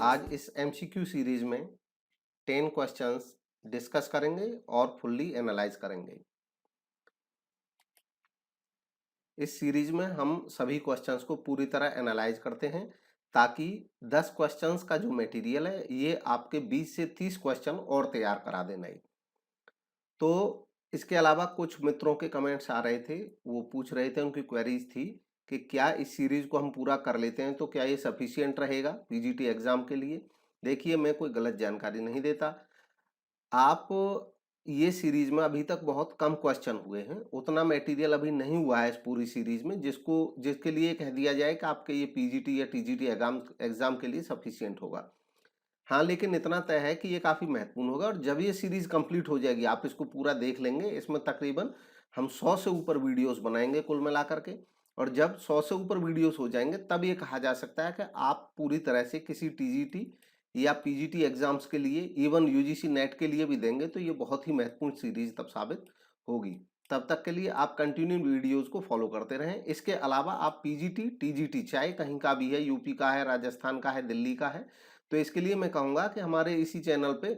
आज इस MCQ series में 10 क्वेश्चंस डिस्कस करेंगे और फुल्ली एनालाइज करेंगे। इस सीरीज में हम सभी क्वेश्चंस को पूरी तरह एनालाइज करते हैं ताकि 10 क्वेश्चंस का जो मटेरियल है ये आपके 20 से 30 क्वेश्चन और तैयार करा देना है। तो इसके अलावा कुछ मित्रों के कमेंट्स आ रहे थे, वो पूछ रहे थे, उनकी क्वेरीज थी कि क्या इस सीरीज को हम पूरा कर लेते हैं तो क्या ये सफिशिएंट रहेगा पीजीटी एग्जाम के लिए। देखिए, मैं कोई गलत जानकारी नहीं देता। आप ये सीरीज में अभी तक बहुत कम क्वेश्चन हुए हैं, उतना मटेरियल अभी नहीं हुआ है इस पूरी सीरीज में जिसके लिए कह दिया जाए कि आपके ये पीजीटी या टीजीटी एग्जाम के लिए सफिशिएंट होगा। हाँ, लेकिन इतना तय है कि ये काफी महत्वपूर्ण होगा और जब ये सीरीज कंप्लीट हो जाएगी, आप इसको पूरा देख लेंगे, इसमें तकरीबन हम 100 से ऊपर वीडियोस बनाएंगे कुल मिलाकर के। और जब 100 से ऊपर वीडियोस हो जाएंगे तब ये कहा जा सकता है कि आप पूरी तरह से किसी टीजीटी या पीजीटी एग्जाम्स के लिए, इवन यूजीसी नेट के लिए भी देंगे तो ये बहुत ही महत्वपूर्ण सीरीज तब साबित होगी। तब तक के लिए आप कंटिन्यू वीडियोस को फॉलो करते रहें। इसके अलावा आप पीजीटी टीजीटी चाहे कहीं का भी है, यूपी का है, राजस्थान का है, दिल्ली का है, तो इसके लिए मैं कहूंगा कि हमारे इसी चैनल पे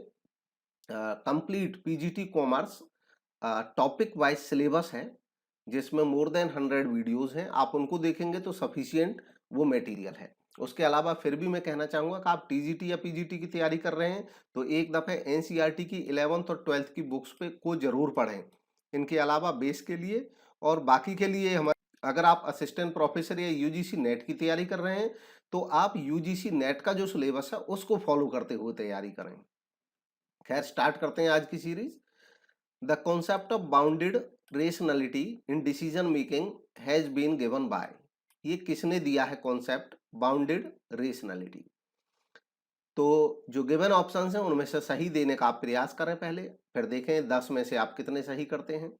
complete PGT commerce topic wise syllabus है जिसमें मोर देन 100 वीडियोस हैं। आप उनको देखेंगे तो सफिशिएंट वो मटेरियल है। उसके अलावा फिर भी मैं कहना चाहूंगा कि आप टीजीटी या पीजीटी की तैयारी कर रहे हैं तो एक दफे एनसीईआरटी की 11th और 12th की बुक्स पे को जरूर पढ़ें। इनके अलावा बेस के लिए और बाकी के लिए हमारे, अगर आप असिस्टेंट प्रोफेसर या यूजीसी नेट की तैयारी कर रहे हैं तो आप यूजीसी नेट का जो सिलेबस है उसको फॉलो करते हुए तैयारी करें। खैर, स्टार्ट करते हैं आज की series. The concept of bounded rationality in decision making has been given by. ये किसने दिया है कॉन्सेप्ट बाउंडेड रेशनलिटी? तो जो गिवन ऑप्शंस हैं उनमें से सही देने का आप प्रयास करें पहले, फिर देखें 10 में से आप कितने सही करते हैं।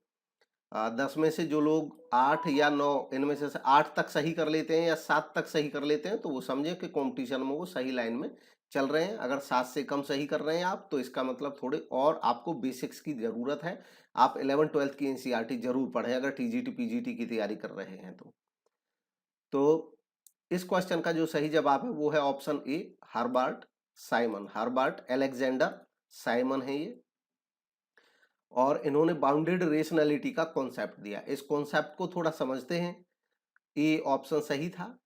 10 में से जो लोग 8 या 9 इनमें से 8 तक सही कर लेते हैं या 7 तक सही कर लेते हैं तो वो समझें कि कंपटीशन में वो सही लाइन में चल रहे हैं। अगर 7 से कम सही कर रहे हैं आप तो इसका मतलब थोड़े और आपको बेसिक्स की जरूरत है। आप 11-12 की एनसीईआरटी जरूर पढ़ें अगर टीजीटी पीजीटी की तैयारी कर रहे हैं तो इस क्वेश्चन का जो सही जवाब है वो है option A, Herbert Simon. Herbert Alexander Simon है ये, और इन्होंने बाउंडेड रेशनैलिटी का कॉन्सेप्ट दिया। इस कॉन्सेप्ट को थोड़ा समझते हैं। ए ऑप्शन सही था।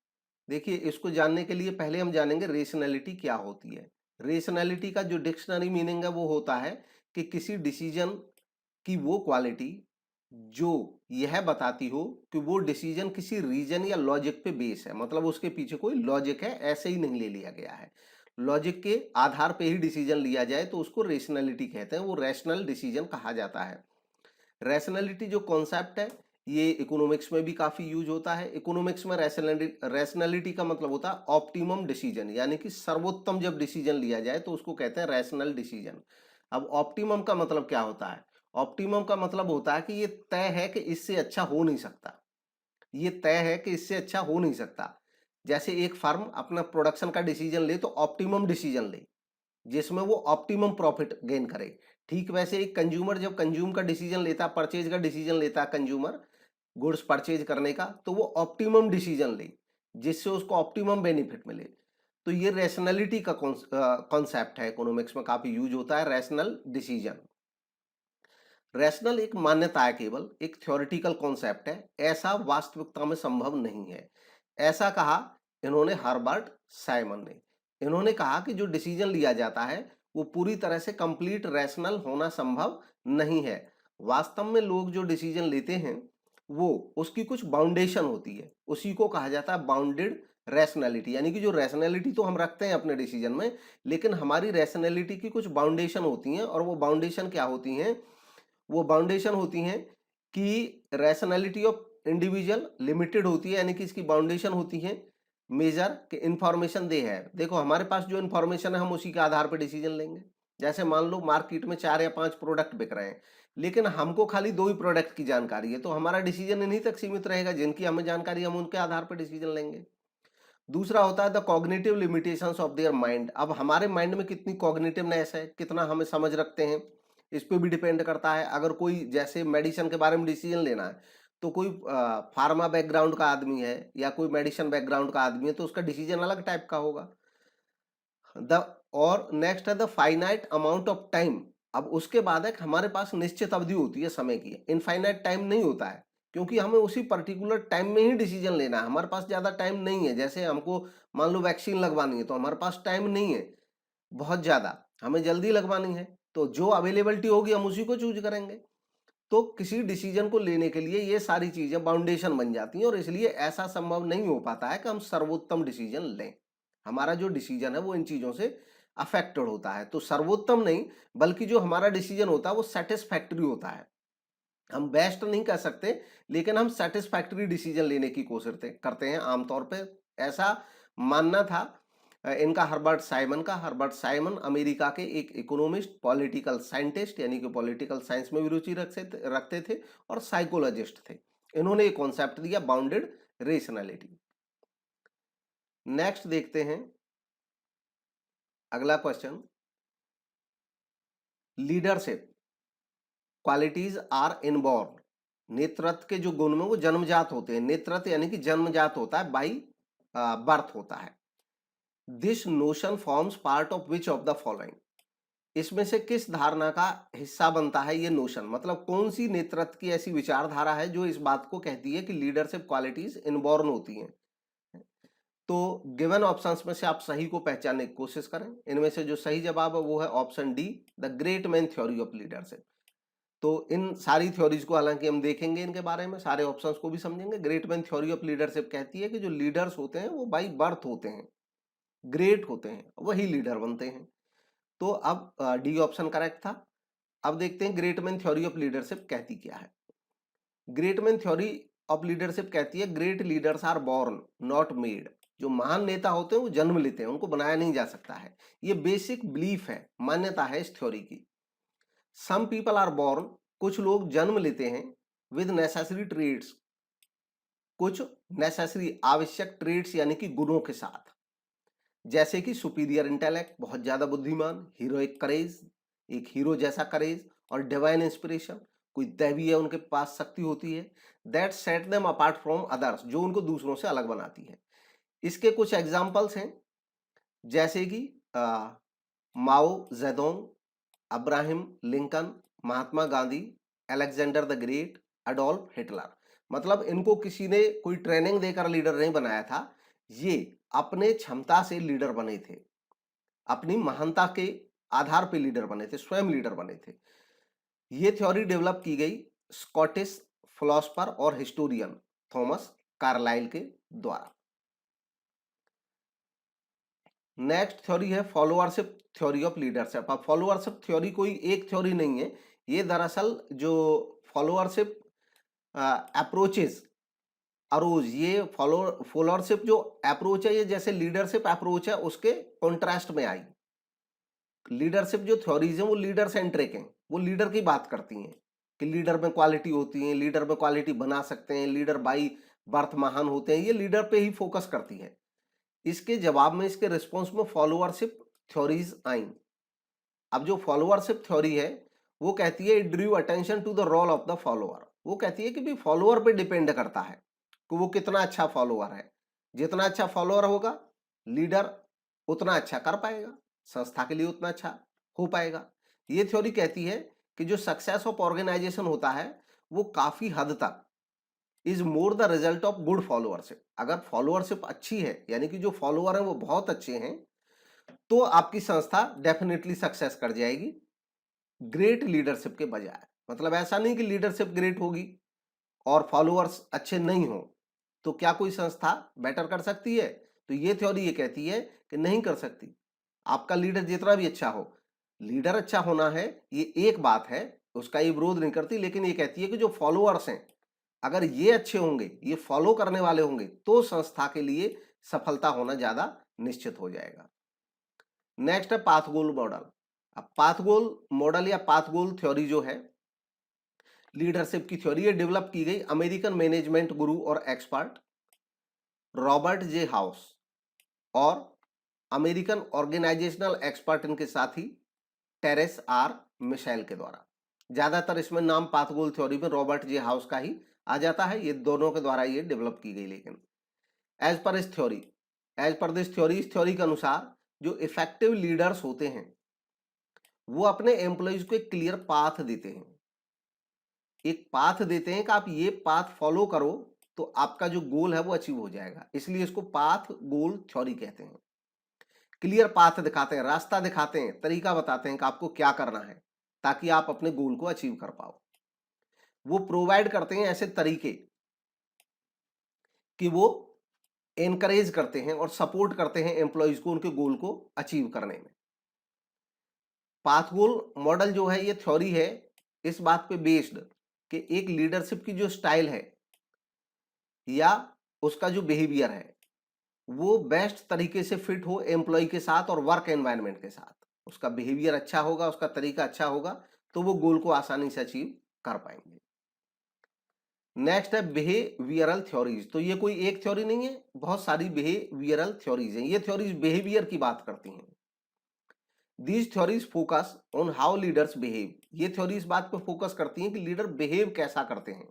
देखिए, इसको जानने के लिए पहले हम जानेंगे रेशनैलिटी क्या होती है। रेशनैलिटी का जो डिक्शनरी मीनिंग है वो होता है कि किसी डिसीजन की वो क्वालिटी जो यह बताती हो कि वो डिसीजन किसी रीजन या लॉजिक पे बेस है, मतलब उसके पीछे कोई लॉजिक है, ऐसे ही नहीं ले लिया गया है। लॉजिक के आधार पे ही डिसीजन लिया जाए तो उसको रेशनैलिटी कहते हैं, वो रैशनल डिसीजन कहा जाता है। रैशनैलिटी जो कॉन्सेप्ट है ये इकोनॉमिक्स में भी काफी यूज होता है। इकोनॉमिक्स में रैशनैलिटी का मतलब होता है ऑप्टिमम डिसीजन, यानी कि सर्वोत्तम जब डिसीजन लिया जाए तो उसको कहते हैं रैशनल डिसीजन। अब ऑप्टिमम का मतलब क्या होता है? ऑप्टिमम का मतलब होता है कि ये तय है कि इससे अच्छा हो नहीं सकता। ये तय है कि इससे अच्छा हो नहीं सकता। जैसे एक फर्म अपना प्रोडक्शन का डिसीजन ले तो ऑप्टिमम डिसीजन ले जिसमें वो ऑप्टिमम प्रॉफिट गेन करे। ठीक वैसे एक कंज्यूमर जब कंज्यूम का डिसीजन लेता, परचेज का डिसीजन लेता है कंज्यूमर गुड्स परचेज करने का, तो वो ऑप्टिमम डिसीजन ले जिससे उसको ऑप्टिमम बेनिफिट मिले। तो ये रैशनैलिटी का कॉन्सेप्ट है, इकोनॉमिक्स में काफी यूज होता है रैशनल डिसीजन। रैशनल एक मान्यता है, केवल एक थ्योरेटिकल कॉन्सेप्ट है, ऐसा वास्तविकता में संभव नहीं है। ऐसा कहा इन्होंने हर्बर्ट साइमन ने। इन्होंने कहा कि जो डिसीजन लिया जाता है वो पूरी तरह से कंप्लीट रैशनल होना संभव नहीं है। वास्तव में लोग जो डिसीजन लेते हैं वो उसकी कुछ बाउंडेशन होती है, उसी को कहा जाता है बाउंडेड रैशनैलिटी। यानी कि जो रैशनैलिटी तो हम रखते हैं अपने डिसीजन में, लेकिन हमारी रैशनैलिटी की कुछ बाउंडेशन होती हैं। और वो बाउंडेशन क्या होती हैं? वो बाउंडेशन होती हैं कि रैशनैलिटी ऑफ इंडिविजुअल लिमिटेड होती है, यानी कि इसकी बाउंडेशन होती है मेजर के इंफॉर्मेशन दे है। देखो, हमारे पास जो इंफॉर्मेशन है हम उसी के आधार पर डिसीजन लेंगे। जैसे मान लो मार्केट में 4 या 5 प्रोडक्ट बिक रहे हैं, लेकिन हमको खाली 2 ही प्रोडक्ट की जानकारी है, तो हमारा डिसीजन इन्हीं तक सीमित रहेगा। जिनकी हमें जानकारी हम उनके आधार पर डिसीजन लेंगे। दूसरा होता है the cognitive limitations of their mind. अब हमारे माइंड में कितनी कॉग्निटिवनेस है, कितना हमें समझ रखते हैं, इस पे भी डिपेंड करता है। अगर कोई जैसे मेडिसिन के बारे में डिसीजन लेना है तो कोई फार्मा बैकग्राउंड का आदमी है या कोई मेडिसिन बैकग्राउंड का आदमी है तो उसका डिसीजन अलग टाइप का होगा। द और नेक्स्ट है the finite amount of time. अब उसके बाद है कि हमारे पास निश्चित अवधि होती है समय की, इनफाइनाइट टाइम नहीं होता है, क्योंकि हमें उसी पर्टिकुलर टाइम में ही डिसीजन लेना है। हमारे पास ज्यादा टाइम नहीं है। जैसे हमको मान लो वैक्सीन लगवानी है तो हमारे पास टाइम नहीं है बहुत ज्यादा, हमें जल्दी लगवानी है, तो जो अवेलेबिलिटी होगी हम उसी को चूज करेंगे। तो किसी डिसीजन को लेने के लिए ये सारी चीजें बाउंडेशन बन जाती हैं, और इसलिए ऐसा संभव नहीं हो पाता है कि हम सर्वोत्तम डिसीजन लें। हमारा जो डिसीजन है वो इन चीजों से अफेक्टेड होता है। तो सर्वोत्तम नहीं, बल्कि जो हमारा डिसीजन होता है वो सेटिस्फैक्टरी होता है। हम बेस्ट नहीं कह सकते, लेकिन हम सेटिस्फैक्टरी डिसीजन लेने की कोशिश करते हैं आमतौर पे। ऐसा मानना था इनका हर्बर्ट साइमन अमेरिका के एक इकोनॉमिस्ट, पॉलिटिकल साइंटिस्ट, यानी कि पॉलिटिकल साइंस में भी रुचि रखते थे और साइकोलॉजिस्ट थे। इन्होंने एक कॉन्सेप्ट दिया बाउंडेड रेशनैलिटी। नेक्स्ट देखते हैं अगला question, leadership qualities are inborn. नेतृत्व के जो गुण में वो जन्मजात होते हैं। नेतृत्व यानी कि जन्मजात होता है, बाई बर्थ होता है। This notion forms part of which of the following. इसमें से किस धारणा का हिस्सा बनता है ये नोशन, मतलब कौन सी नेतृत्व की ऐसी विचारधारा है जो इस बात को कहती है कि लीडरशिप क्वालिटीज इनबॉर्न होती हैं। तो गिवन ऑप्शंस में से आप सही को पहचानने की कोशिश करें। इनमें से जो सही जवाब है वो है option D, the great man theory of leadership. तो इन सारी थ्योरीज को हालांकि हम देखेंगे, इनके बारे में सारे ऑप्शंस को भी समझेंगे। Great man theory of leadership कहती है कि जो लीडर्स होते हैं वो बाई बर्थ होते हैं, ग्रेट होते हैं, वही लीडर बनते हैं। तो अब डी ऑप्शन करेक्ट था। अब देखते हैं great man theory of leadership कहती क्या है। Great man theory of leadership कहती है great leaders are born not made. जो महान नेता होते हैं वो जन्म लेते हैं, उनको बनाया नहीं जा सकता है। ये बेसिक बिलीफ है, मान्यता है इस थ्योरी की। सम पीपल आर बॉर्न, कुछ लोग जन्म लेते हैं, विद नेसेसरी ट्रेड्स, कुछ नेसेसरी आवश्यक ट्रेड्स यानी कि गुणों के साथ, जैसे कि सुपीरियर इंटेलेक्ट, बहुत ज्यादा बुद्धिमान, हीरोइक करेज, एक हीरो जैसा करेज, और डिवाइन इंस्पिरेशन, कोई दैवीय उनके पास शक्ति होती है, that set them apart from others, जो उनको दूसरों से अलग बनाती है। इसके कुछ एग्जाम्पल्स हैं, जैसे कि माओ Zedong, Abraham Lincoln, Mahatma Gandhi, Alexander the great, Adolf Hitler. मतलब इनको किसी ने कोई ट्रेनिंग देकर लीडर नहीं बनाया था, ये अपने क्षमता से लीडर बने थे, अपनी महानता के आधार पर लीडर बने थे, स्वयं लीडर बने थे। ये थ्योरी डेवलप की गई स्कॉटिश फिलोसोफर और हिस्टोरियन थॉमस कार्लाइल के द्वारा। नेक्स्ट थ्योरी है फॉलोअरशिप थ्योरी ऑफ लीडरशिप। अब फॉलोअरशिप थ्योरी कोई एक थ्योरी नहीं है, ये दरअसल जो फॉलोअरशिप अप्रोचेस अरोज, ये फॉलोअरशिप जो अप्रोच है, ये जैसे लीडरशिप अप्रोच है उसके कॉन्ट्रास्ट में आई। लीडरशिप जो थ्योरीज हैं वो लीडर सेंट्रिक हैं, वो लीडर की बात करती हैं कि लीडर में क्वालिटी होती है, लीडर में क्वालिटी बना सकते हैं, लीडर बाई बर्थ महान होते हैं, ये लीडर पे ही फोकस करती है। इसके जवाब में, इसके रिस्पॉन्स में फॉलोअरशिप थ्योरीज आई। अब जो फॉलोअरशिप थ्योरी है वो कहती है it drew attention to the role of the follower. वो कहती है कि भी फॉलोअर पे डिपेंड करता है कि वो कितना अच्छा फॉलोअर है। जितना अच्छा फॉलोअर होगा लीडर उतना अच्छा कर पाएगा, संस्था के लिए उतना अच्छा हो पाएगा। ये थ्योरी कहती है कि जो सक्सेस ऑफ ऑर्गेनाइजेशन होता है वो काफी हद तक is more the result of good followership. अगर फॉलोअरशिप अच्छी है, यानी कि जो फॉलोअर है वो बहुत अच्छे हैं, तो आपकी संस्था डेफिनेटली सक्सेस कर जाएगी ग्रेट लीडरशिप के बजाय। मतलब ऐसा नहीं कि लीडरशिप ग्रेट होगी और फॉलोअर्स अच्छे नहीं हो तो क्या कोई संस्था बेटर कर सकती है? तो ये थ्योरी ये कहती है कि नहीं कर सकती। आपका लीडर जितना भी अच्छा हो, लीडर अच्छा होना है ये एक बात है, उसका ये विरोध नहीं करती, लेकिन ये कहती है कि जो फॉलोअर्स हैं अगर ये अच्छे होंगे, ये फॉलो करने वाले होंगे, तो संस्था के लिए सफलता होना ज्यादा निश्चित हो जाएगा। नेक्स्ट है पाथ गोल मॉडल। अब पाथ गोल मॉडल या पाथ गोल थ्योरी जो है लीडरशिप की थ्योरी, डेवलप की गई अमेरिकन मैनेजमेंट गुरु और एक्सपर्ट रॉबर्ट जे हाउस और अमेरिकन ऑर्गेनाइजेशनल एक्सपर्ट इनके साथी टेरेस आर मिशेल के द्वारा। ज्यादातर इसमें नाम पाथ गोल थ्योरी में रॉबर्ट जे हाउस का ही आ जाता है, ये दोनों के द्वारा ये डेवलप की गई। लेकिन एज पर दिस थ्योरी, इस थ्योरी के अनुसार जो इफेक्टिव लीडर्स होते हैं वो अपने एम्प्लॉइज को एक क्लियर पाथ देते हैं, एक पाथ देते हैं कि आप ये पाथ फॉलो करो तो आपका जो गोल है वो अचीव हो जाएगा, इसलिए इसको पाथ गोल थ्योरी कहते हैं। क्लियर पाथ दिखाते हैं, रास्ता दिखाते हैं, तरीका बताते हैं कि आपको क्या करना है ताकि आप अपने गोल को अचीव कर पाओ। वो प्रोवाइड करते हैं ऐसे तरीके कि वो एनकरेज करते हैं और सपोर्ट करते हैं एम्प्लॉइज को उनके गोल को अचीव करने में। पाथ गोल मॉडल जो है ये थ्योरी है इस बात पे बेस्ड कि एक लीडरशिप की जो स्टाइल है या उसका जो बिहेवियर है वो बेस्ट तरीके से फिट हो एम्प्लॉय के साथ और वर्क एनवायरनमेंट के साथ। उसका बिहेवियर अच्छा होगा, उसका तरीका अच्छा होगा तो वो गोल को आसानी से अचीव कर पाएंगे। नेक्स्ट है बिहेवियरल थ्योरीज। तो ये कोई एक थ्योरी नहीं है, बहुत सारी बिहेवियरल थ्योरीज हैं। ये थ्योरीज बिहेवियर की बात करती हैं। These theories focus on how leaders behave. ये थ्योरी इस बात पे फोकस करती हैं कि लीडर बिहेव कैसा करते हैं,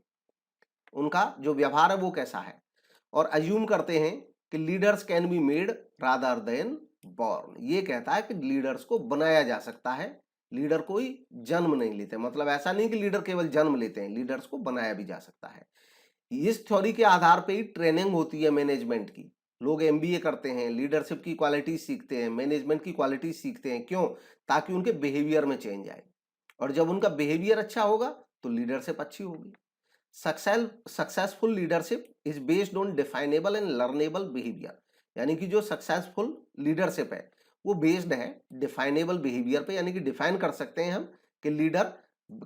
उनका जो व्यवहार है वो कैसा है, और अज्यूम करते हैं कि leaders can be made rather than born. ये कहता है कि लीडर्स को बनाया जा सकता है, लीडर कोई जन्म नहीं लेते। मतलब ऐसा नहीं कि लीडर केवल जन्म लेते हैं, लीडर्स को बनाया भी जा सकता है। इस थ्योरी के आधार पे ही ट्रेनिंग होती है मैनेजमेंट की। लोग एमबीए करते हैं, लीडरशिप की क्वालिटी सीखते हैं, मैनेजमेंट की क्वालिटी सीखते हैं। क्यों? ताकि उनके बिहेवियर में चेंज आए, और जब उनका बिहेवियर अच्छा होगा तो लीडरशिप अच्छी होगी। Successful leadership is based on definable and learnable behaviour. यानी कि जो सक्सेसफुल लीडरशिप है वो बेस्ड है डिफाइनेबल बिहेवियर पे, यानी कि डिफाइन कर सकते हैं हम कि लीडर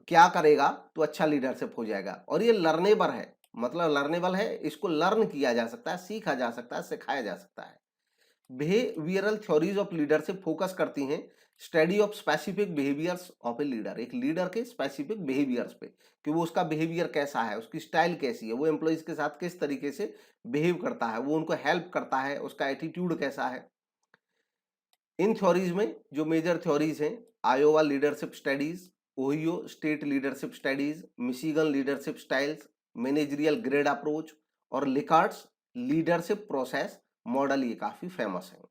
क्या करेगा तो अच्छा लीडरशिप हो जाएगा। और ये लर्नेबल है, मतलब लर्नेबल है, इसको लर्न किया जा सकता है, सीखा जा सकता है, सिखाया जा सकता है। Behavioural theories of leadership focus करती हैं study of specific behaviours of a leader. एक लीडर के स्पेसिफिक बिहेवियर्स पे कि वो उसका बिहेवियर कैसा है, उसकी स्टाइल कैसी है, वो एम्प्लॉइज के साथ किस तरीके से बिहेव करता है, वो उनको हेल्प करता है, उसका एटीट्यूड कैसा है। इन थ्योरीज में जो मेजर थ्योरीज हैं, Iowa leadership studies, Ohio state leadership studies, Michigan leadership styles, managerial grade approach और लिकार्ड्स लीडरशिप प्रोसेस मॉडल, ये काफी फेमस है।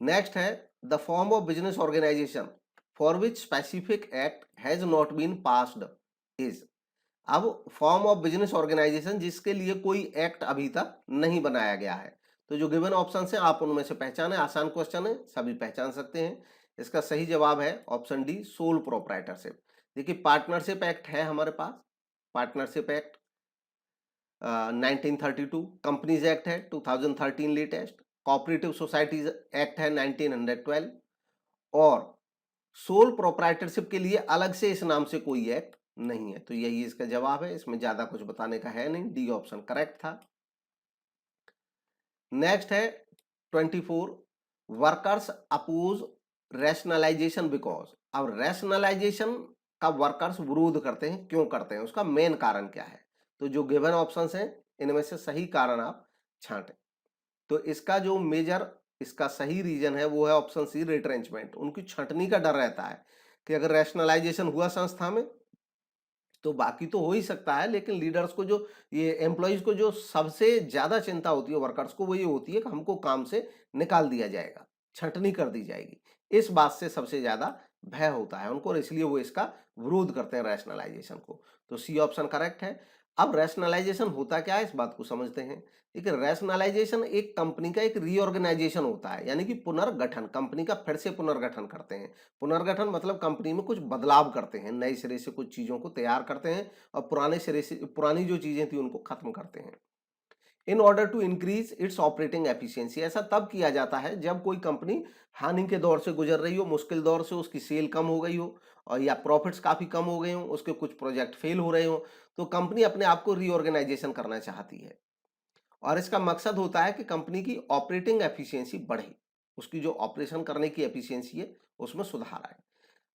नेक्स्ट है the form of business organisation for which specific act has not been passed is. अब form of business organisation जिसके लिए कोई act अभी तक नहीं बनाया गया है। तो जो गिवन ऑप्शन है आप उनमें से पहचाने, आसान क्वेश्चन है, सभी पहचान सकते हैं। इसका सही जवाब है ऑप्शन डी, सोल प्रोप्राइटरशिप। देखिए पार्टनरशिप एक्ट है हमारे पास, पार्टनरशिप एक्ट 1932, कंपनीज एक्ट है 2013 लेटेस्ट, कोऑपरेटिव सोसाइटीज एक्ट है 1912, और सोल प्रोप्राइटरशिप के लिए अलग से इस नाम से कोई एक्ट नहीं है। तो यही इसका जवाब है, इसमें ज्यादा कुछ बताने का है नहीं, डी ऑप्शन करेक्ट था। नेक्स्ट है 24, वर्कर्स अपोज रैशनलाइजेशन बिकॉज। अब रैशनलाइजेशन का वर्कर्स विरोध करते हैं, क्यों करते हैं, उसका मेन कारण क्या है। तो जो गिवन ऑप्शंस हैं इनमें से सही कारण आप छांटें। तो इसका जो मेजर, इसका सही रीजन है वो है ऑप्शन सी, रिट्रेंचमेंट। उनकी छंटनी का डर रहता है कि अगर रैशनलाइजेशन हुआ संस्था में तो बाकी तो हो ही सकता है, लेकिन लीडर्स को, जो ये एम्प्लॉइज को जो सबसे ज्यादा चिंता होती है वर्कर्स को, वो ये होती है कि हमको काम से निकाल दिया जाएगा, छंटनी कर दी जाएगी। इस बात से सबसे ज्यादा भय होता है उनको, और इसलिए वो इसका विरोध करते हैं रैशनलाइजेशन को। तो सी ऑप्शन करेक्ट है। अब रैशनलाइजेशन होता क्या है इस बात को समझते हैं। देखिए रैशनलाइजेशन एक कंपनी का एक रीऑर्गेनाइजेशन होता है, यानी कि पुनर्गठन, कंपनी का फिर से पुनर्गठन करते हैं। पुनर्गठन मतलब कंपनी में कुछ बदलाव करते हैं, नए सिरे से कुछ चीजों को तैयार करते हैं और पुराने सिरे से पुरानी जो चीजें थी उनको खत्म करते हैं। In order to increase its operating efficiency. ऐसा तब किया जाता है जब कोई कंपनी हानि के दौर से गुजर रही हो, मुश्किल दौर से, उसकी सेल कम हो गई हो और या प्रॉफिट्स काफी कम हो गए हो, उसके कुछ प्रोजेक्ट फेल हो रहे हो, तो कंपनी अपने आप को रीऑर्गेनाइजेशन करना चाहती है। और इसका मकसद होता है कि कंपनी की ऑपरेटिंग एफिशिएंसी बढ़े, उसकी जो ऑपरेशन करने की एफिशिएंसी है उसमें सुधार आए।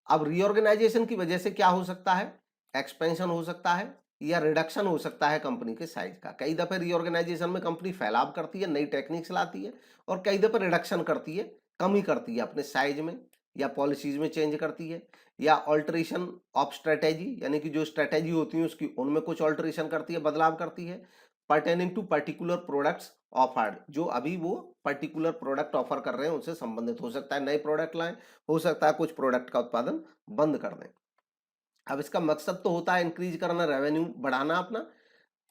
अब रीऑर्गेनाइजेशन की वजह से क्या हो सकता है, एक्सपेंशन हो सकता है या रिडक्शन हो सकता है कंपनी के साइज का। कई दफे रीऑर्गेनाइजेशन में कंपनी फैलाव करती है, नई टेक्निक्स लाती है, और कई दफे रिडक्शन करती है, कमी करती है अपने साइज में या पॉलिसीज में चेंज करती है, या ऑल्टरेशन ऑफ स्ट्रेटेजी, यानी कि जो स्ट्रेटेजी होती है उसकी उनमें कुछ ऑल्टरेशन करती है, बदलाव करती है। Pertaining to particular products offered, जो अभी वो पर्टिकुलर प्रोडक्ट ऑफर कर रहे हैं उससे संबंधित हो सकता है, नए प्रोडक्ट लाएं, हो सकता है कुछ प्रोडक्ट का उत्पादन बंद कर दें। अब इसका मकसद तो होता है इंक्रीज करना, रेवेन्यू बढ़ाना, अपना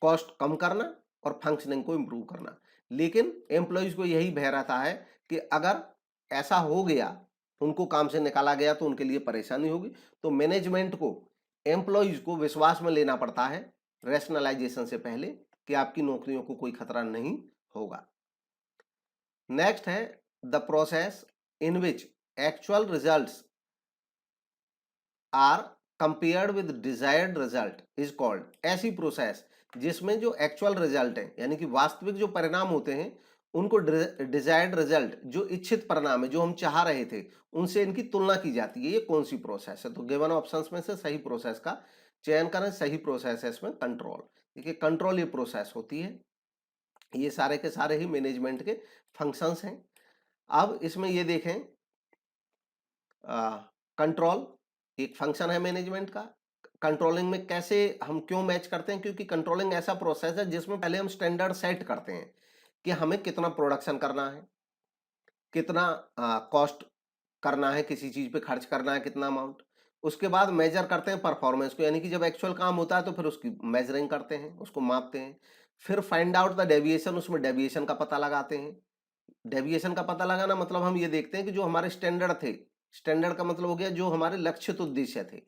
कॉस्ट कम करना और फंक्शनिंग को इम्प्रूव करना। लेकिन एम्प्लॉयज को यही भय रहता है कि अगर ऐसा हो गया, उनको काम से निकाला गया तो उनके लिए परेशानी होगी। तो मैनेजमेंट को एम्प्लॉयज को विश्वास में लेना पड़ता है रैशनलाइजेशन से पहले कि आपकी नौकरियों को कोई खतरा नहीं होगा। नेक्स्ट है the process in which actual results are compared with desired result is called. ऐसी प्रोसेस जिसमें जो एक्चुअल रिजल्ट है यानी कि वास्तविक जो परिणाम होते हैं उनको डिजायर्ड रिजल्ट, जो इच्छित परिणाम है जो हम चाह रहे थे, उनसे इनकी तुलना की जाती है, ये कौन सी प्रोसेस है? तो गिवन ऑप्शंस में से सही प्रोसेस का चयन करें। सही प्रोसेस है इसमें कंट्रोल। देखिए कंट्रोल ये प्रोसेस होती है, ये सारे के सारे ही मैनेजमेंट के फंक्शंस हैं। अब इसमें ये देखें, कंट्रोल एक फंक्शन है मैनेजमेंट का। कंट्रोलिंग में कैसे हम क्यों मैच करते हैं? क्योंकि कंट्रोलिंग ऐसा प्रोसेस है जिसमें पहले हम स्टैंडर्ड सेट करते हैं कि हमें कितना प्रोडक्शन करना है, कितना कॉस्ट करना है, किसी चीज पे खर्च करना है, कितना अमाउंट। उसके बाद मेजर करते हैं परफॉर्मेंस को, यानी कि जब एक्चुअल काम होता है तो फिर उसकी मेजरिंग करते हैं, उसको मापते हैं। फिर फाइंड आउट द डेविएशन, उसमें डेविएशन का पता लगाते हैं। डेविएशन का पता लगाना मतलब हम ये देखते हैं कि जो हमारे स्टैंडर्ड थे, स्टैंडर्ड का मतलब हो गया जो हमारे लक्षित उद्देश्य थे,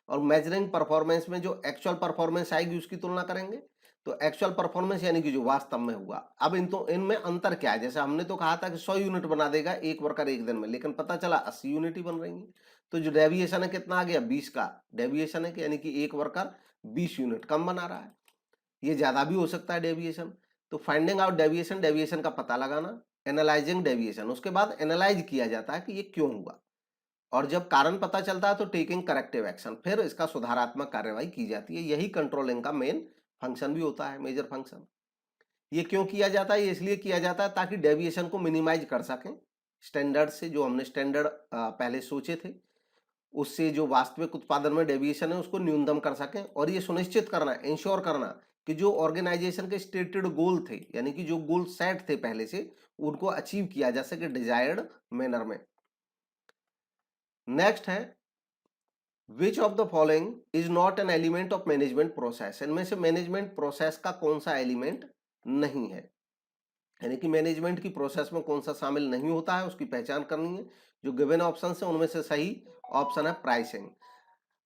और मेजरिंग परफॉर्मेंस में जो एक्चुअल परफॉर्मेंस आएगी उसकी तुलना करेंगे। तो एक्चुअल परफॉर्मेंस यानी कि जो वास्तव में हुआ। अब इनमें अंतर क्या है? जैसे हमने तो कहा था कि 100 यूनिट बना देगा एक वर्कर एक दिन में, लेकिन पता चला 80 यूनिट ही बन रही है। तो जो डेविएशन है कितना आ गया? 20 का डेविएशन है, यानी कि एक वर्कर 20 यूनिट कम बना रहा है। ये ज्यादा भी हो सकता है डेविएशन। तो फाइंडिंग आउट डेविएशन, डेविएशन का पता लगाना, एनालाइजिंग डेविएशन, उसके बाद एनालाइज किया जाता है कि ये क्यों हुआ, और जब कारण पता चलता है तो टेकिंग करेक्टिव एक्शन, फिर इसका सुधारात्मक कार्यवाही की जाती है। यही कंट्रोलिंग का मेन फंक्शन भी होता है, मेजर फंक्शन। ये क्यों किया जाता है? ये इसलिए किया जाता है ताकि डेविएशन को मिनिमाइज कर सकें स्टैंडर्ड से, जो हमने स्टैंडर्ड पहले सोचे थे उससे जो वास्तविक उत्पादन में डेविएशन है उसको न्यूनतम कर सकें। और ये सुनिश्चित करना, इंश्योर करना कि जो ऑर्गेनाइजेशन के स्टेटेड गोल थे, यानी कि जो गोल सेट थे पहले से, उनको अचीव किया जा सके डिजायर्ड मैनर में। नेक्स्ट है which of the following is not an element of management process. इनमें से मैनेजमेंट प्रोसेस का कौन सा एलिमेंट नहीं है, यानी कि मैनेजमेंट की प्रोसेस में कौन सा शामिल नहीं होता है, उसकी पहचान करनी है। जो गिवन ऑप्शन है उनमें से सही ऑप्शन है प्राइसिंग।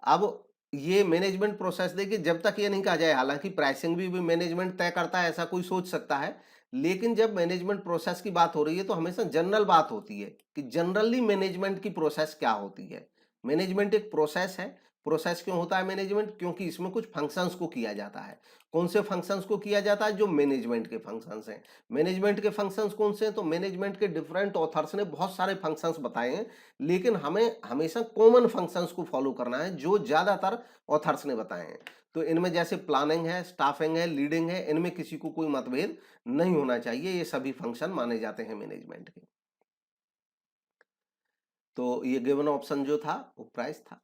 अब ये मैनेजमेंट प्रोसेस देखिए, जब तक ये नहीं कहा जाए, हालांकि प्राइसिंग भी मैनेजमेंट तय करता है ऐसा कोई सोच सकता है, लेकिन जब मैनेजमेंट प्रोसेस की बात हो रही है तो हमेशा जनरल बात होती है कि जनरली मैनेजमेंट की प्रोसेस क्या होती है। मैनेजमेंट एक प्रोसेस है। प्रोसेस क्यों होता है मैनेजमेंट? क्योंकि इसमें कुछ फंक्शंस को किया जाता है। कौन से फंक्शंस को किया जाता है? जो मैनेजमेंट के फंक्शंस हैं। मैनेजमेंट के फंक्शंस कौन से हैं? तो मैनेजमेंट के डिफरेंट ऑथर्स ने बहुत सारे फंक्शंस बताए हैं, लेकिन हमें हमेशा कॉमन फंक्शंस को फॉलो करना है जो ज्यादातर ऑथर्स ने बताए हैं। तो इनमें जैसे प्लानिंग है, स्टाफिंग है, लीडिंग है, इनमें किसी को कोई मतभेद नहीं होना चाहिए, ये सभी फंक्शन माने जाते हैं मैनेजमेंट के। तो ये गिवन ऑप्शन जो था वो प्राइस था।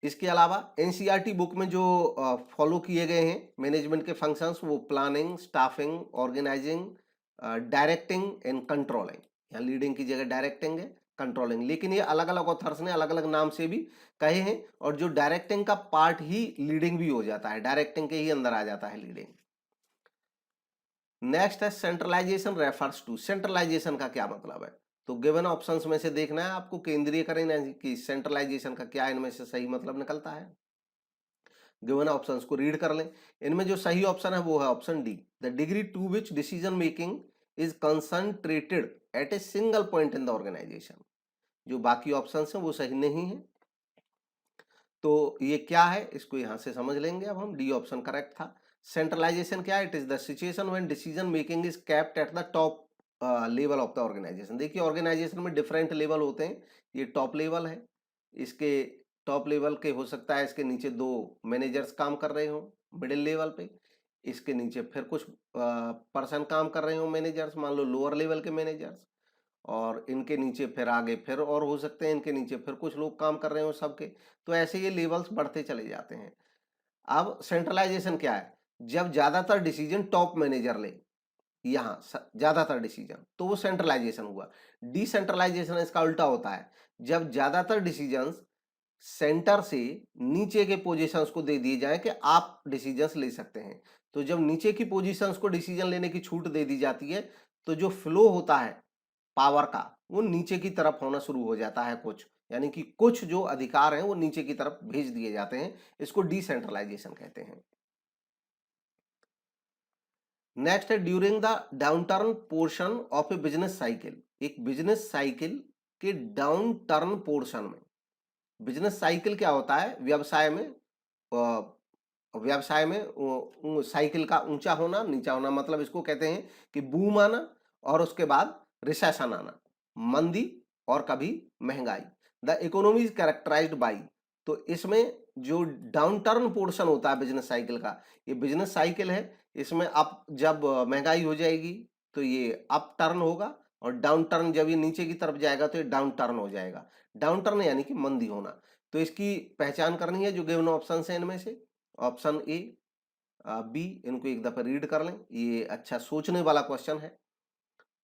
इसके अलावा एनसीईआरटी बुक में जो फॉलो किए गए हैं मैनेजमेंट के फंक्शंस, वो planning, staffing, organizing, directing and controlling. यहाँ लीडिंग की जगह डायरेक्टिंग है, कंट्रोलिंग, लेकिन ये अलग अलग ऑथर्स ने अलग अलग नाम से भी कहे हैं। और जो डायरेक्टिंग का पार्ट ही लीडिंग भी हो जाता है, डायरेक्टिंग के ही अंदर आ जाता है लीडिंग। नेक्स्ट है सेंट्रलाइजेशन रेफर्स टू। सेंट्रलाइजेशन का क्या मतलब है? तो गिवन ऑप्शंस में से देखना है आपको केंद्रीयकरण कि सेंट्रलाइजेशन का क्या इनमें से सही मतलब निकलता है। गिवन ऑप्शंस को रीड कर लें। इनमें जो सही ऑप्शन है वो है option D, the degree to which decision making is concentrated at a single point in the organization. जो बाकी ऑप्शंस हैं वो सही नहीं है। तो ये क्या है इसको यहां से समझ लेंगे। अब हम डी ऑप्शन करेक्ट था। सेंट्रलाइजेशन क्या है? It is the situation when decision making is kept at the top level of the organization. देखिए ऑर्गेनाइजेशन में डिफरेंट लेवल होते हैं, ये टॉप लेवल है। इसके टॉप लेवल के हो सकता है इसके नीचे दो मैनेजर्स काम कर रहे हो मिडिल लेवल पे, इसके नीचे फिर कुछ पर्सन काम कर रहे हो मैनेजर्स, मान लो लोअर लेवल के मैनेजर्स, और इनके नीचे फिर आगे फिर और हो सकते हैं इनके नीचे फिर कुछ लोग काम कर रहे हो सबके। तो ऐसे ये लेवल्स बढ़ते चले जाते हैं। अब सेंट्रलाइजेशन क्या है? जब ज्यादातर डिसीजन टॉप मैनेजर ले, यहां ज्यादातर डिसीजन, तो वो सेंट्रलाइजेशन हुआ। डिसेंट्रलाइजेशन इसका उल्टा होता है, जब ज्यादातर डिसीजंस सेंटर से नीचे के पोजीशंस को दे दिए जाए कि आप डिसीजंस ले सकते हैं। तो जब नीचे की पोजीशंस को डिसीजन लेने की छूट दे दी जाती है, तो जो फ्लो होता है पावर का वो नीचे की तरफ होना शुरू हो जाता है कुछ, यानी कि कुछ जो अधिकार हैं वो नीचे की तरफ भेज दिए जाते हैं। इसको डिसेंट्रलाइजेशन कहते हैं। नेक्स्ट है during the downturn portion of A business cycle. एक बिजनेस साइकिल के डाउन टर्न पोर्शन में, बिजनेस साइकिल क्या होता है, व्यवसाय में साइकिल का ऊंचा होना नीचा होना, मतलब इसको कहते हैं कि बूम आना और उसके बाद रिसेशन आना, मंदी और कभी महंगाई। The economy is characterized by, तो इसमें जो डाउन टर्न पोर्शन होता है बिजनेस साइकिल का, ये बिजनेस साइकिल है, इसमें अब जब महंगाई हो जाएगी तो ये अप टर्न होगा, और डाउन टर्न जब ये नीचे की तरफ जाएगा तो ये डाउन टर्न हो जाएगा। डाउन टर्न यानी कि मंदी होना। तो इसकी पहचान करनी है, जो गिवन ऑप्शन है इनमें से ऑप्शन ए, बी, इनको एक दफा रीड कर लें, ये अच्छा सोचने वाला क्वेश्चन है,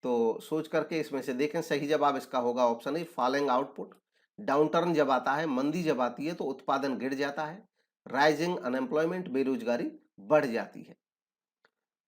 तो सोच करके इसमें से देखें। सही जवाब इसका होगा option A, falling output. Down turn जब आता है, मंदी जब आती है तो उत्पादन गिर जाता है, राइजिंग अनएम्प्लॉयमेंट, बेरोजगारी बढ़ जाती है।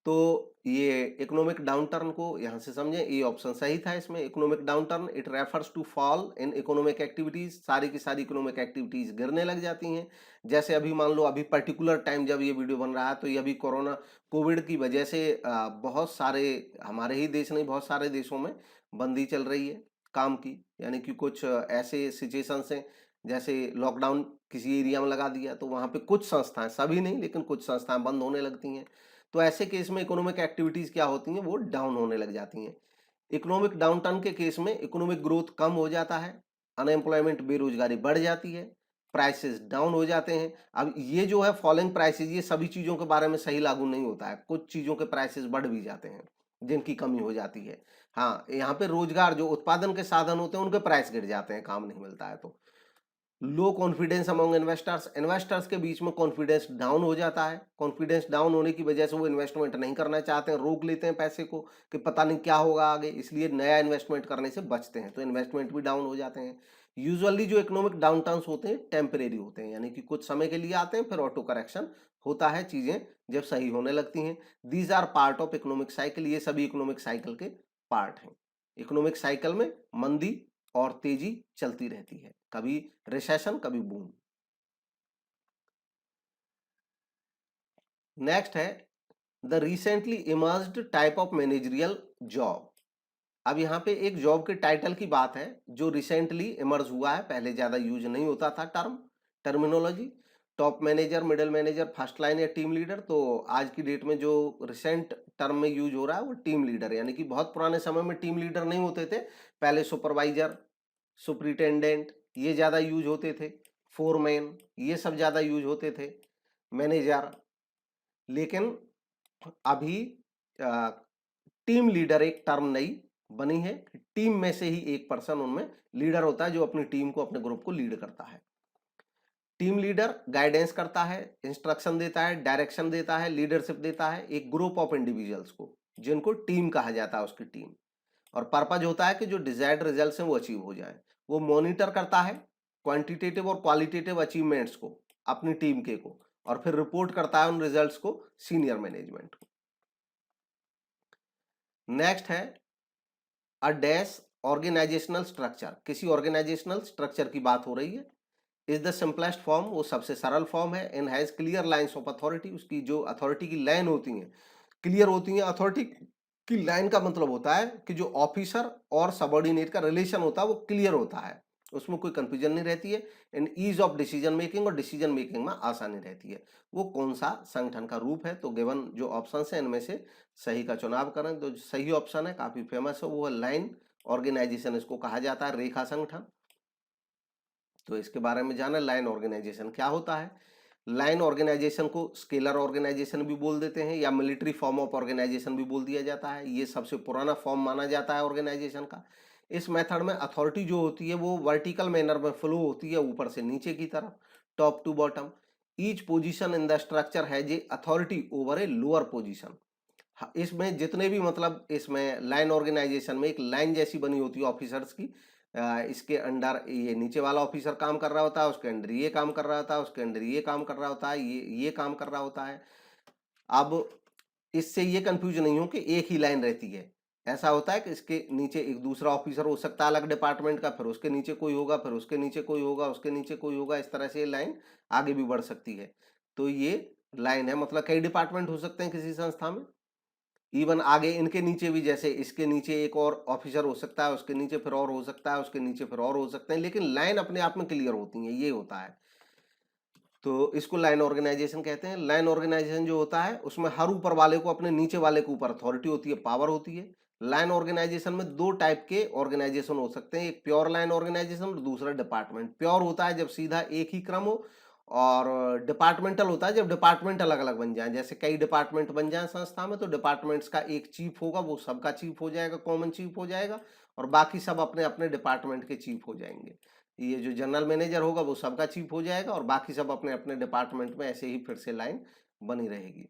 तो ये इकोनॉमिक डाउनटर्न को यहां से समझें, ये ऑप्शन सही था इसमें। Economic downturn it refers to fall in economic activities, सारी की सारी इकोनॉमिक एक्टिविटीज गिरने लग जाती हैं। जैसे अभी मान लो, अभी पर्टिकुलर टाइम जब ये वीडियो बन रहा है तो ये अभी कोरोना कोविड की वजह से बहुत सारे, हमारे ही देश नहीं बहुत सारे देशों में बंदी चल रही है काम की, यानी कि कुछ ऐसे सिचुएशन हैं, जैसे लॉकडाउन किसी एरिया में लगा दिया तो वहां पे कुछ संस्थाएं, सभी नहीं लेकिन कुछ संस्थाएं बंद होने लगती हैं। तो ऐसे केस में इकोनॉमिक एक्टिविटीज क्या होती हैं, वो डाउन होने लग जाती हैं। इकोनॉमिक डाउनटर्न के केस में इकोनॉमिक ग्रोथ कम हो जाता है, अनएम्प्लॉयमेंट, बेरोजगारी बढ़ जाती है, प्राइसेस डाउन हो जाते हैं। अब ये जो है फॉलिंग प्राइसेस, ये सभी चीजों के बारे में सही लागू नहीं होता है, कुछ चीजों के प्राइसेस बढ़ भी जाते हैं जिनकी कमी हो जाती है। हाँ, यहाँ पे रोजगार, जो उत्पादन के साधन होते हैं उनके प्राइस गिर जाते हैं, काम नहीं मिलता है। तो low confidence among investors, investors के बीच में कॉन्फिडेंस डाउन हो जाता है। कॉन्फिडेंस डाउन होने की वजह से वो इन्वेस्टमेंट नहीं करना चाहते हैं, रोक लेते हैं पैसे को कि पता नहीं क्या होगा आगे, इसलिए नया इन्वेस्टमेंट करने से बचते हैं, तो इन्वेस्टमेंट भी डाउन हो जाते हैं। यूजुअली जो इकोनॉमिक डाउन टर्न्स होते हैं टेम्परेरी होते हैं, यानी कि कुछ समय के लिए आते हैं, फिर ऑटो करेक्शन होता है, चीजें जब सही होने लगती हैं। These are part of economic cycle, ये सभी इकोनॉमिक साइकिल के पार्ट हैं। इकोनॉमिक साइकिल में मंदी और तेजी चलती रहती है, कभी रिसेशन कभी बूम। नेक्स्ट है the recently emerged type of managerial job. अब यहाँ पे एक जॉब के टाइटल की बात है जो रिसेंटली इमर्ज हुआ है, पहले ज्यादा यूज नहीं होता था terminology, top manager, middle manager, first line या टीम लीडर। तो आज की डेट में जो रिसेंट टर्म में यूज हो रहा है वो टीम लीडर, यानी कि बहुत पुराने समय में टीम लीडर नहीं होते थे, पहले सुपरवाइजर, सुपरिटेंडेंट ये ज्यादा यूज होते थे, फोरमैन ये सब ज्यादा यूज होते थे, मैनेजर। लेकिन अभी टीम लीडर एक टर्म नई बनी है, टीम में से ही एक पर्सन उनमें लीडर होता है जो अपनी टीम को, अपने ग्रुप को लीड करता है। टीम लीडर गाइडेंस करता है, इंस्ट्रक्शन देता है, डायरेक्शन देता है, लीडरशिप देता है एक ग्रुप ऑफ इंडिविजुअल्स को, जिनको टीम कहा जाता है, उसकी टीम। और पर्पज होता है कि जो डिजायर्ड रिजल्ट्स हैं वो अचीव हो जाए। वो मॉनिटर करता है क्वांटिटेटिव और क्वालिटेटिव अचीवमेंट्स को, अपनी टीम के को, और फिर रिपोर्ट करता है उन रिजल्ट्स को सीनियर मैनेजमेंट को। नेक्स्ट है अ डैश ऑर्गेनाइजेशनल स्ट्रक्चर, किसी ऑर्गेनाइजेशनल स्ट्रक्चर की बात हो रही है। इज द सिंपलेस्ट फॉर्म, वो सबसे सरल फॉर्म है। And has clear lines of authority, उसकी जो अथॉरिटी की लाइन होती हैं क्लियर होती हैं। अथॉरिटी की लाइन का मतलब होता है कि जो ऑफिसर और सबॉर्डिनेट का रिलेशन होता है वो क्लियर होता है, उसमें कोई कंफ्यूजन नहीं रहती है। And ease of decision making, और डिसीजन मेकिंग में आसानी रहती है। वो कौन सा संगठन का रूप है, तो गिवन जो ऑप्शन है इनमें से सही का चुनाव करें। तो सही ऑप्शन है, काफी फेमस है, वो है लाइन ऑर्गेनाइजेशन, इसको कहा जाता है रेखा संगठन। तो इसके बारे में जाना, लाइन ऑर्गेनाइजेशन क्या होता है। लाइन ऑर्गेनाइजेशन को स्केलर ऑर्गेनाइजेशन भी बोल देते हैं, या मिलिट्री फॉर्म ऑफ ऑर्गेनाइजेशन भी बोल दिया जाता है। ये सबसे पुराना फॉर्म माना जाता है ऑर्गेनाइजेशन का। इस मेथड में अथॉरिटी जो होती है वो वर्टिकल मैनर में फ्लो होती है, ऊपर से नीचे की तरफ, top to bottom. Each position in the structure has a authority over a lower position. इसमें जितने भी मतलब इसमें लाइन ऑर्गेनाइजेशन में एक लाइन जैसी बनी होती है ऑफिसर्स की, इसके अंडर ये नीचे वाला ऑफिसर काम कर रहा होता है, उसके अंडर ये काम कर रहा होता है, उसके अंडर ये काम कर रहा होता है, ये काम कर रहा होता है। अब इससे ये कंफ्यूज नहीं हो कि एक ही लाइन रहती है। ऐसा होता है कि इसके नीचे एक दूसरा ऑफिसर हो सकता है अलग डिपार्टमेंट का, फिर उसके नीचे कोई होगा, फिर उसके नीचे कोई होगा, उसके नीचे कोई होगा, इस तरह से ये लाइन आगे भी बढ़ सकती है। तो ये लाइन है, मतलब कई डिपार्टमेंट हो सकते हैं किसी संस्था में। इवन आगे इनके नीचे भी, जैसे इसके नीचे एक और ऑफिसर हो सकता है, उसके नीचे फिर और हो सकता है, उसके नीचे फिर और हो सकते हैं, लेकिन लाइन अपने आप में क्लियर होती है, ये होता है। तो इसको लाइन ऑर्गेनाइजेशन कहते हैं। लाइन ऑर्गेनाइजेशन जो होता है उसमें हर ऊपर वाले को अपने नीचे वाले के ऊपर अथॉरिटी होती है, पावर होती है। लाइन ऑर्गेनाइजेशन में दो टाइप के ऑर्गेनाइजेशन हो सकते हैं, एक प्योर लाइन ऑर्गेनाइजेशन और दूसरा डिपार्टमेंट। प्योर होता है जब सीधा एक ही क्रम हो, और डिपार्टमेंटल होता है जब डिपार्टमेंट अलग अलग बन जाए। जैसे कई डिपार्टमेंट बन जाए संस्था में, तो डिपार्टमेंट्स का एक चीफ होगा, वो सबका चीफ हो जाएगा, कॉमन चीफ हो जाएगा, और बाकी सब अपने अपने डिपार्टमेंट के चीफ हो जाएंगे। ये जो जनरल मैनेजर होगा वो सबका चीफ हो जाएगा, और बाकी सब अपने अपने डिपार्टमेंट में ऐसे ही फिर से लाइन बनी रहेगी।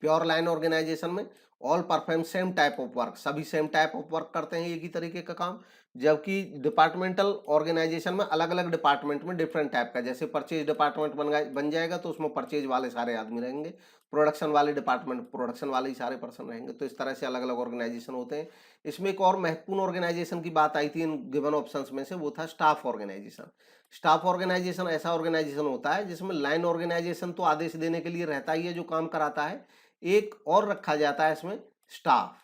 प्योर लाइन ऑर्गेनाइजेशन में all perform same type of work, सभी सेम टाइप ऑफ वर्क करते हैं एक ही तरीके का काम। जबकि डिपार्टमेंटल ऑर्गेनाइजेशन में अलग अलग डिपार्टमेंट में डिफरेंट टाइप का, जैसे परचेज डिपार्टमेंट बन जाएगा तो उसमें परचेज वाले सारे आदमी रहेंगे, प्रोडक्शन वाले डिपार्टमेंट प्रोडक्शन वाले ही सारे पर्सन रहेंगे। तो इस तरह से अलग अलग ऑर्गेनाइजेशन होते हैं। इसमें एक और महत्वपूर्ण ऑर्गेनाइजेशन की बात आई थी इन गिवन ऑप्शंस में से, वो था स्टाफ ऑर्गेनाइजेशन। स्टाफ ऑर्गेनाइजेशन ऐसा ऑर्गेनाइजेशन होता है जिसमें लाइन ऑर्गेनाइजेशन तो आदेश देने के लिए रहता ही है, जो काम कराता है, एक और रखा जाता है इसमें स्टाफ।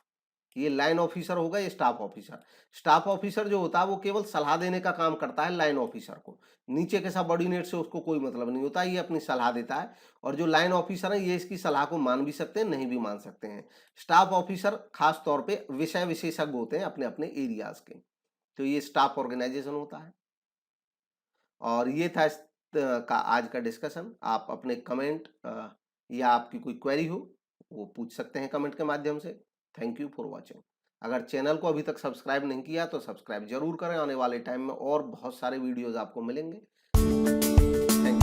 ये लाइन ऑफिसर होगा, ये स्टाफ ऑफिसर। स्टाफ ऑफिसर जो होता है वो केवल सलाह देने का काम करता है लाइन ऑफिसर को, नीचे के सबऑर्डिनेट से उसको कोई मतलब नहीं होता, ये अपनी सलाह देता है। और जो लाइन ऑफिसर है ये इसकी सलाह को मान भी सकते हैं, नहीं भी मान सकते हैं। स्टाफ ऑफिसर खास तौर पे विषय विशेषज्ञ होते हैं अपने अपने एरियाज के। तो ये स्टाफ ऑर्गेनाइजेशन होता है। और ये था इस का आज का डिस्कशन। आप अपने कमेंट या आपकी कोई क्वेरी हो वो पूछ सकते हैं कमेंट के माध्यम से। Thank you for watching. अगर चैनल को अभी तक सब्सक्राइब नहीं किया तो सब्सक्राइब जरूर करें, आने वाले टाइम में और बहुत सारे वीडियोज आपको मिलेंगे। Thank you.